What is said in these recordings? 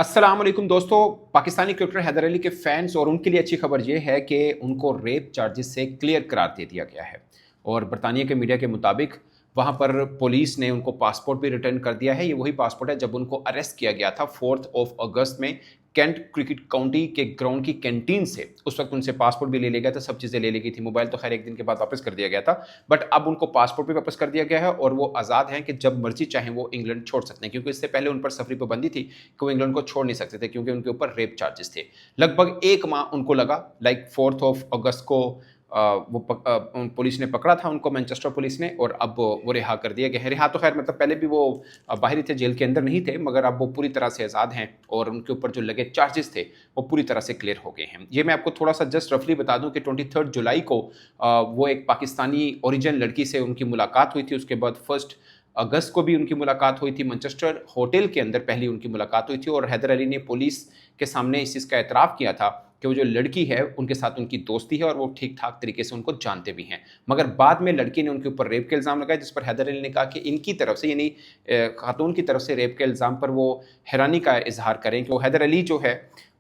अस्सलाम वालेकुम दोस्तों। पाकिस्तानी क्रिकेटर हैदर अली के फैंस और उनके लिए अच्छी खबर यह है कि उनको रेप चार्जेस से क्लियर करार दे दिया गया है। और बरतानिया के मीडिया के मुताबिक वहां पर पुलिस ने उनको पासपोर्ट भी रिटर्न कर दिया है। ये वही पासपोर्ट है जब उनको अरेस्ट किया गया था 4 अगस्त में कैंट क्रिकेट काउंटी के ग्राउंड की कैंटीन से। उस वक्त उनसे पासपोर्ट भी ले लिया गया था, सब चीज़ें ले ली गई थी। मोबाइल तो खैर एक दिन के बाद वापस कर दिया गया था, बट अब उनको पासपोर्ट भी वापस कर दिया गया है और वो आज़ाद हैं कि जब मर्जी चाहें वो इंग्लैंड छोड़ सकते हैं, क्योंकि इससे पहले उन पर सफरी पाबंदी थी कि वो इंग्लैंड को छोड़ नहीं सकते थे क्योंकि उनके ऊपर रेप चार्जेस थे। लगभग 1 माह उनको लगा, लाइक 4 अगस्त को पुलिस ने पकड़ा था उनको, मैनचेस्टर पुलिस ने, और अब वो रिहा कर दिए गए हैं। रिहा तो खैर मतलब पहले भी वो बाहरी थे, जेल के अंदर नहीं थे, मगर अब वो पूरी तरह से आज़ाद हैं और उनके ऊपर जो लगे चार्जेस थे वो पूरी तरह से क्लियर हो गए हैं। ये मैं आपको थोड़ा सा जस्ट रफली बता दूं कि 23 जुलाई को वो एक पाकिस्तानी ओरिजिन लड़की से उनकी मुलाकात हुई थी। उसके बाद 1 अगस्त को भी उनकी मुलाकात हुई थी, मैनचेस्टर होटल के अंदर पहली उनकी मुलाकात हुई थी। और हैदर अली ने पुलिस के सामने इस चीज़ का एतराफ़ किया था कि वो जो लड़की है उनके साथ उनकी दोस्ती है और वो ठीक ठाक तरीके से उनको जानते भी हैं। मगर बाद में लड़की ने उनके ऊपर रेप के इल्ज़ाम लगाए, जिस पर हैदर अली ने कहा कि इनकी तरफ से, यानी खातून की तरफ से रेप के इल्ज़ाम पर वो हैरानी का इजहार करें कि वो हैदर अली जो है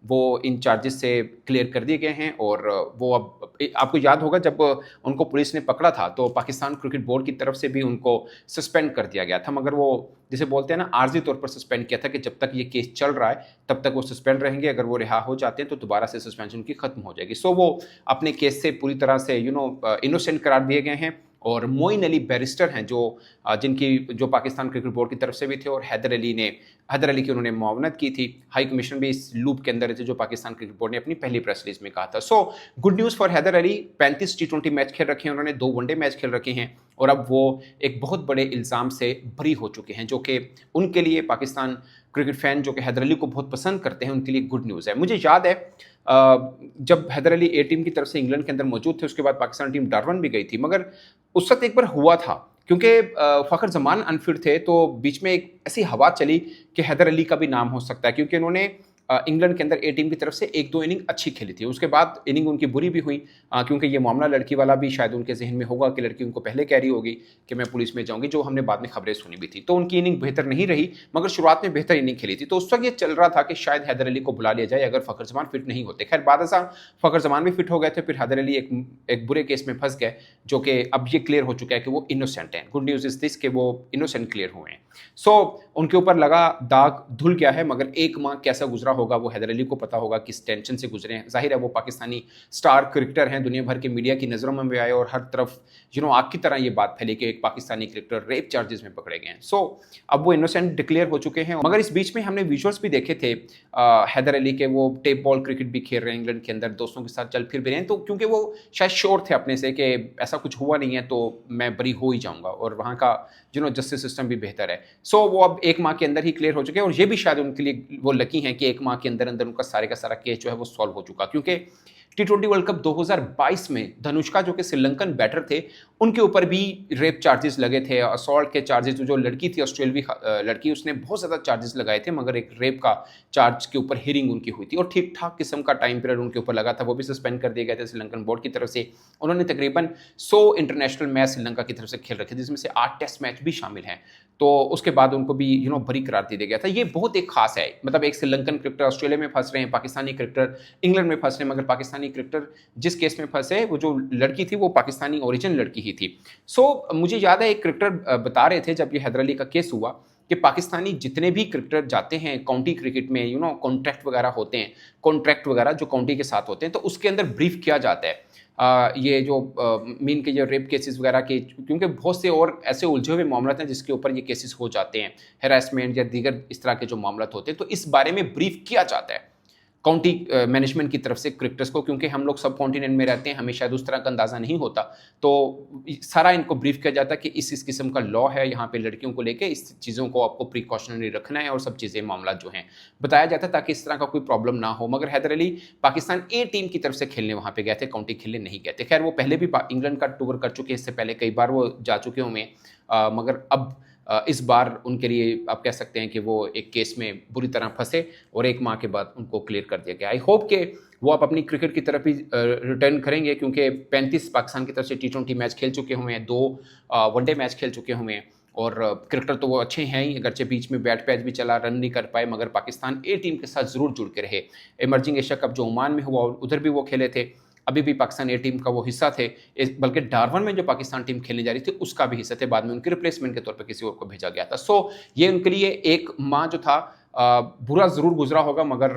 वो इन चार्जेस से क्लियर कर दिए गए हैं। और वो अब आपको याद होगा जब उनको पुलिस ने पकड़ा था तो पाकिस्तान क्रिकेट बोर्ड की तरफ से भी उनको सस्पेंड कर दिया गया था, मगर वो जिसे बोलते हैं ना आर्जी तौर पर सस्पेंड किया था कि जब तक ये केस चल रहा है तब तक वो सस्पेंड रहेंगे, अगर वो रिहा हो जाते हैं तो दोबारा से सस्पेंशन की खत्म हो जाएगी। सो वो अपने केस से पूरी तरह से इनोसेंट करार दिए गए हैं। और मोइन अली बैरिस्टर हैं जो पाकिस्तान क्रिकेट बोर्ड की तरफ से भी थे, और हैदर अली की उन्होंने मुआवनत की थी। हाई कमिश्नर भी इस लूप के अंदर थे जो पाकिस्तान क्रिकेट बोर्ड ने अपनी पहली प्रेस रिलीज में कहा था। So good news for Haider Ali. 35 T20 match खेल रखे हैं उन्होंने, 2 वनडे मैच खेल रखे हैं और अब वो एक बहुत बड़े इल्ज़ाम से बरी हो चुके हैं, जो कि उनके लिए पाकिस्तान क्रिकेट फैन जो कि हैदर अली को बहुत पसंद करते हैं उनके लिए गुड न्यूज़ है। मुझे याद है जब हैदर अली ए टीम की तरफ से इंग्लैंड के अंदर मौजूद थे, उसके बाद पाकिस्तान टीम डरबन भी गई थी, मगर उस वक्त एक बार हुआ था क्योंकि फ़खर जमान अनफिट थे तो बीच में एक ऐसी हवा चली कि हैदर अली का भी नाम हो सकता है, क्योंकि उन्होंने इंग्लैंड के अंदर ए टीम की तरफ से 1-2 इनिंग अच्छी खेली थी। उसके बाद इनिंग उनकी बुरी भी हुई, क्योंकि ये मामला लड़की वाला भी शायद उनके जहन में होगा कि लड़की उनको पहले कह रही होगी कि मैं पुलिस में जाऊंगी, जो हमने बाद में खबरें सुनी भी थी। तो उनकी इनिंग बेहतर नहीं रही, मगर शुरुआत में बेहतर इनिंग खेली थी। तो उस वक्त ये चल रहा था कि शायद हैदर अली को बुला लिया जाए अगर फ़खर जमान फिट नहीं होते। खैर बाद फ़खर जमान भी फिट हो गए थे, फिर हैदर अली एक बुरे केस में फंस गए, जो कि अब ये क्लियर हो चुका है कि वो इनोसेंट हैं। गुड न्यूज़ इज दिस कि वो इनोसेंट क्लियर हुए हैं। सो उनके ऊपर लगा दाग धुल गया है, मगर 1 माह कैसा गुजरा होगा वो हैदर अली को पता होगा, किस टेंशन से गुजरे हैं। जाहिर है वो पाकिस्तानी स्टार क्रिकेटर हैं, दुनिया भर के मीडिया की नज़रों में भी आए और हर तरफ आग की तरह ये बात फैली कि एक पाकिस्तानी क्रिकेटर रेप चार्जेस में पकड़े गए हैं। सो अब वो इनोसेंट डिक्लेयर हो चुके हैं। मगर इस बीच में हमने विजुअल्स भी देखे थे हैदर अली के, वो टेप बॉल क्रिकेट भी खेल रहे हैं इंग्लैंड के अंदर, दोस्तों के साथ चल फिर भी रहे हैं, तो क्योंकि वो शायद श्योर थे अपने से कि ऐसा कुछ हुआ नहीं है तो मैं बरी हो ही जाऊंगा और वहाँ का जस्टिस सिस्टम भी बेहतर है। सो वो अब 1 माह के अंदर ही क्लियर हो चुके हैं और ये भी शायद उनके लिए वो लकी हैं कि 1 माह के अंदर अंदर उनका सारे का सारा केस जो है वो सॉल्व हो चुका, क्योंकि T20 वर्ल्ड कप 2022 में धनुष्का जो कि श्रीलंकन बैटर थे, उनके ऊपर भी रेप चार्जेस लगे थे, असॉल्ट के चार्जेस। जो लड़की थी ऑस्ट्रेलवी लड़की, उसने बहुत ज़्यादा चार्जेस लगाए थे, मगर एक रेप का चार्ज के ऊपर हियरिंग उनकी हुई थी और ठीक ठाक किस्म का टाइम पीरियड उनके ऊपर लगा था, वो भी सस्पेंड कर दिए गए थे श्रीलंकन बोर्ड की तरफ से। उन्होंने तकरीबन 100 इंटरनेशनल मैच श्रीलंका की तरफ से खेल रखे थे, जिसमें से 8 टेस्ट मैच भी शामिल हैं। तो उसके बाद उनको भी बरी करार दे दिया गया था। ये बहुत एक खास है, मतलब एक श्रीलंकन क्रिकेटर ऑस्ट्रेलिया में फंस रहे हैं, पाकिस्तानी क्रिकेटर इंग्लैंड में फंस रहे हैं, मगर पाकिस्तानी क्रिकेटर जिस केस में फंसे, वो जो लड़की थी वो पाकिस्तानी ओरिजिन लड़की ही थी। सो मुझे याद है एक क्रिकेटर बता रहे थे जब ये हैदर अली का केस हुआ कि पाकिस्तानी जितने भी क्रिकेटर जाते हैं काउंटी क्रिकेट में, कॉन्ट्रैक्ट वगैरह होते हैं, कॉन्ट्रैक्ट वगैरह जो काउंटी के साथ होते हैं, तो उसके अंदर ब्रीफ किया जाता है ये जो मीन के ये रेप केसेस वगैरह के, क्योंकि बहुत से और ऐसे उलझे हुए मामला हैं जिसके ऊपर ये केसेस हो जाते हैं, हैरेसमेंट या दीगर इस तरह के जो मामला होते हैं, तो इस बारे में ब्रीफ किया जाता है काउंटी मैनेजमेंट की तरफ से क्रिकेटर्स को, क्योंकि हम लोग सब कॉन्टिनेंट में रहते हैं, हमें शायद उस तरह का अंदाज़ा नहीं होता। तो सारा इनको ब्रीफ किया जाता है कि इस किस्म का लॉ है यहाँ पे लड़कियों को लेके, इस चीज़ों को आपको प्रिकॉशनरी रखना है और सब चीज़ें मामला जो हैं बताया जाता है ताकि इस तरह का कोई प्रॉब्लम ना हो। मगर हैदर अली पाकिस्तान ए टीम की तरफ से खेलने वहाँ पे गए थे, काउंटी खेलने नहीं गए थे। खैर वो पहले भी इंग्लैंड का टूर कर चुके हैं, इससे पहले कई बार वो जा चुके होंगे, मगर अब इस बार उनके लिए आप कह सकते हैं कि वो एक केस में बुरी तरह फंसे और 1 माह के बाद उनको क्लियर कर दिया गया। आई होप कि वो आप अपनी क्रिकेट की तरफ ही रिटर्न करेंगे, क्योंकि 35 पाकिस्तान की तरफ से T20 मैच खेल चुके हुए हैं, 2 वनडे मैच खेल चुके हुए हैं और क्रिकेटर तो वो अच्छे हैं ही, अगरचे बीच में बैट पैच भी चला, रन नहीं कर पाए, मगर पाकिस्तान ए टीम के साथ ज़रूर जुड़ के रहे। इमर्जिंग एशिया कप जो ओमान में हुआ उधर भी वो खेले थे, अभी भी पाकिस्तान ए टीम का वो हिस्सा थे। बल्कि डारवन में जो पाकिस्तान टीम खेलने जा रही थी उसका भी हिस्सा थे, बाद में उनके रिप्लेसमेंट के तौर पर किसी और को भेजा गया था। सो ये उनके लिए एक माह जो था बुरा ज़रूर गुजरा होगा, मगर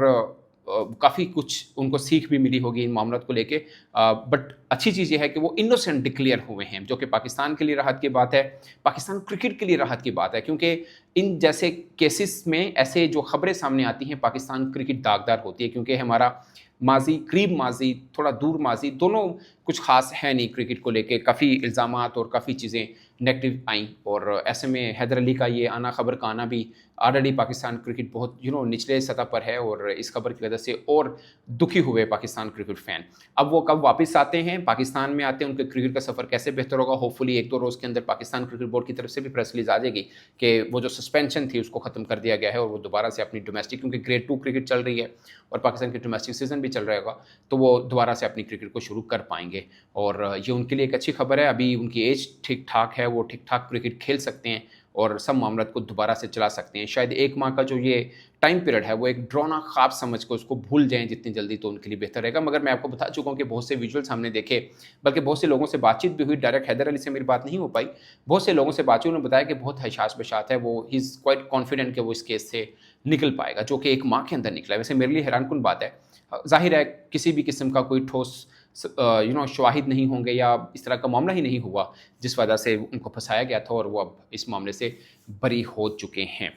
काफ़ी कुछ उनको सीख भी मिली होगी इन मामलों को लेके। बट अच्छी चीज़ ये है कि वो इनोसेंट डिक्लेयर हुए हैं, जो कि पाकिस्तान के लिए राहत की बात है, पाकिस्तान क्रिकेट के लिए राहत की बात है, क्योंकि इन जैसे केसेस में ऐसे जो खबरें सामने आती हैं पाकिस्तान क्रिकेट दागदार होती है, क्योंकि हमारा माजी, करीब माजी, थोड़ा दूर माजी, दोनों कुछ खास है नहीं क्रिकेट को लेके। काफ़ी इल्ज़ामात और काफ़ी चीज़ें नेगेटिव आई, और ऐसे में हैदर अली का ये आना, खबर का आना भी, ऑलरेडी पाकिस्तान क्रिकेट बहुत निचले सतह पर है, और इस खबर की वजह से और दुखी हुए पाकिस्तान क्रिकेट फ़ैन। अब वो कब वापस आते हैं, पाकिस्तान में आते हैं, उनके क्रिकेट का सफ़र कैसे बेहतर होगा, होपफुली 1-2 रोज़ के अंदर पाकिस्तान क्रिकेट बोर्ड की तरफ से भी प्रेस रिलीज आ जाएगी कि वो जो सस्पेंशन थी उसको ख़त्म कर दिया गया है, और वो दोबारा से अपनी डोमेस्टिक, क्योंकि ग्रेड 2 क्रिकेट चल रही है और पाकिस्तान की डोमेस्टिक सीजन भी चल रहा होगा, तो वो दोबारा से अपनी क्रिकेट को शुरू कर पाएंगे। और ये उनके लिए एक अच्छी खबर है। अभी उनकी एज ठीक ठाक है, वो ठीक ठाक क्रिकेट खेल सकते हैं और सब मामलों को दोबारा से चला सकते हैं। शायद 1 माह का जो ये टाइम पीरियड है वो एक ड्रोना ख्वाब समझ के उसको भूल जाएं जितनी जल्दी, तो उनके लिए बेहतर रहेगा। मगर मैं आपको बता चुका हूँ कि बहुत से विजुअल्स हमने देखे, बल्कि बहुत से लोगों से बातचीत भी हुई, डायरेक्ट हैदर अली से मेरी बात नहीं हो पाई, बहुत से लोगों से बातचीत, उन्होंने बताया कि बहुत हशाश बशात है, वो ही इज़ क्वाइट कॉन्फिडेंट कि वो इस केस से निकल पाएगा, जो कि 1 माह के अंदर निकला है। वैसे मेरे लिए हैरानकुन बात है। ज़ाहिर है किसी भी किस्म का कोई ठोस शवाहिद नहीं होंगे या इस तरह का मामला ही नहीं हुआ जिस वजह से उनको फंसाया गया था, और वो अब इस मामले से बरी हो चुके हैं।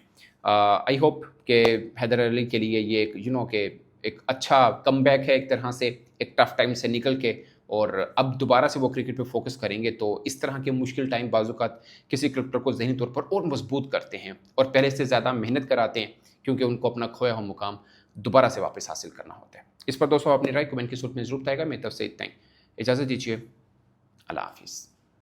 आई होप कि हैदर अली के लिए ये एक कि एक अच्छा कमबैक है एक तरह से, एक टफ टाइम से निकल के, और अब दोबारा से वो क्रिकेट पे फोकस करेंगे। तो इस तरह के मुश्किल टाइम बाज़-औक़ात किसी क्रिकेटर को ज़हनी तौर पर और मजबूत करते हैं और पहले से ज़्यादा मेहनत कराते हैं, क्योंकि उनको अपना खोया हुआ मुकाम दोबारा से वापस हासिल करना होता है। इस पर दोस्तों अपनी राय कमेंट की सूरत में ज़रूर बताएगा। मेरी तरफ से इतना ही, इजाज़त दीजिए, अल्लाह हाफ़िज़।